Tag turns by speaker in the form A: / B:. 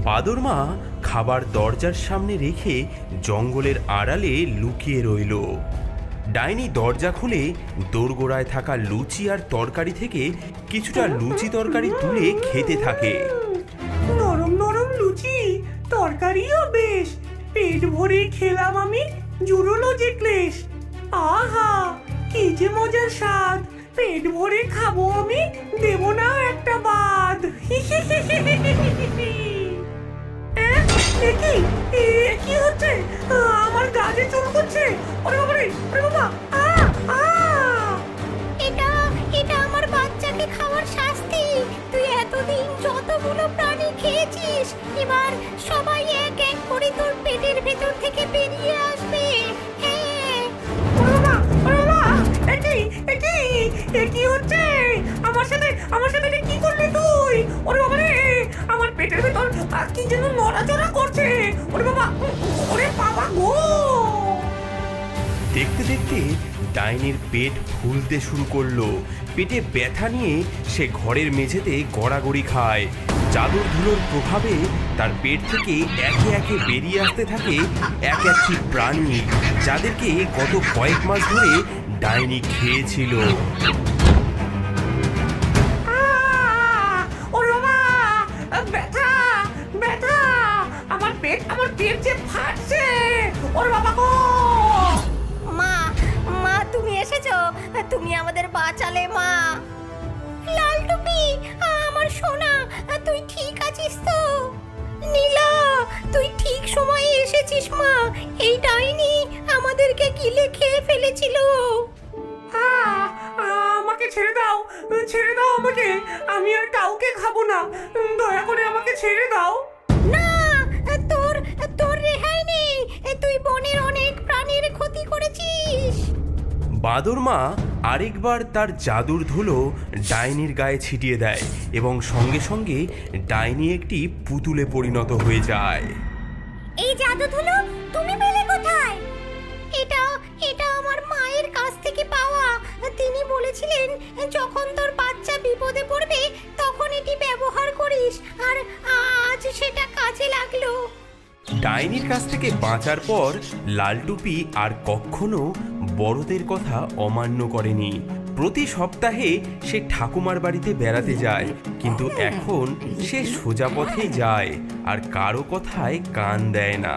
A: বাদরমা খাবার দরজার সামনে রেখে জঙ্গলের আড়ালে লুকিয়ে রইল। ডাইনি দরজা খুলে দোরগোড়ায় থাকা লুচি আর তরকারি থেকে কিছুটা লুচি তরকারি তুলে খেতে থাকে।
B: নরম নরম লুচি, তরকারিও বেশ, পেট ভরে খেলাম আমি, জুড়লো যে ক্লেশ। আহা, কি যে মজার স্বাদ, পেট ভরে খাবো আমি, দেব না একটা বাদ। দেখি কি হচ্ছে, আমার গায়ে চুল করছে। ওরে বাবারে, ওরে বাবা,
C: এটা এটা আমার বাচ্চাকে খাওয়ার শাস্তি। তুই এতদিন যতগুলো প্রাণী খেয়েছিস, এবার সবাই এক এক করে তোর পেটের ভেতর থেকে বেরিয়ে আসবে। হ্যাঁ,
B: ওরে বাবা, ওরে বাবা, কি হচ্ছে আমার সাথে? এটা কি করলি তুই? ওরে বাবা রে, আমার পেটের ভেতর কি যেন নড়াচড়া করছে। ওরে বাবা, ওরে বাবা গো!
A: দেখতে দেখতে ডাইনির পেট ফুলতে শুরু করলো। পেটে ব্যথা নিয়ে সে ঘরের মেঝেতে গড়াগড়ি খায়। জাদুর ধুলোর প্রভাবে তার পেট থেকে একে একে বেরিয়ে আসতে থাকে এক একটি প্রাণী, যাদেরকে গত কয়েক মাস ধরে ডাইনি খেয়েছিল।
B: ওরে বাবা, ব্যথা ব্যথা, আমার পেট যে ফাটছে। ওরে বাবা গো!
C: মা মা তুমি এসেছো, তুমি আমাদের বাঁচালে মা। লাল টুপি, আমার সোনা, তুই ঠিক আছিস তো? নীলা, তুই ঠিক সময়ে এসেছিস মা। এই ডাইনি আমাদেরকে গিলে খেয়ে ফেলেছিল।
B: আমাকে ছেড়ে দাও আমাকে, আমি আর কাউকে খাবো না, দয়া করে আমাকে ছেড়ে দাও।
C: না, তোর তোর রেহাই নেই। তুই বনের অনেক প্রাণীর ক্ষতি করেছিস।
A: বাদরমা আরেকবার তার জাদুর ধুলো ডাইনির গায়ে ছিটিয়ে দেয় এবং সঙ্গে সঙ্গে ডাইনি একটি পুতুলে পরিণত হয়ে যায়।
C: এই জাদু ধুলো তুমি পেলে কোথায়? এটা এটা আমার মায়ের কাছ থেকে পাওয়া। তিনি বলেছিলেন যখন তোর বাচ্চা বিপদে পড়বে তখন এটি ব্যবহার করিস, আর আজ সেটা কাজে লাগলো।
A: ডাইনির কাছ থেকে বাঁচার পর লালটুপি আর কখনো বড়দের কথা অমান্য করেনি। প্রতি সপ্তাহে সে ঠাকুমার বাড়িতে বেড়াতে যায়, কিন্তু এখন সে সোজা পথেই যায় আর কারো কথায় কান দেয় না।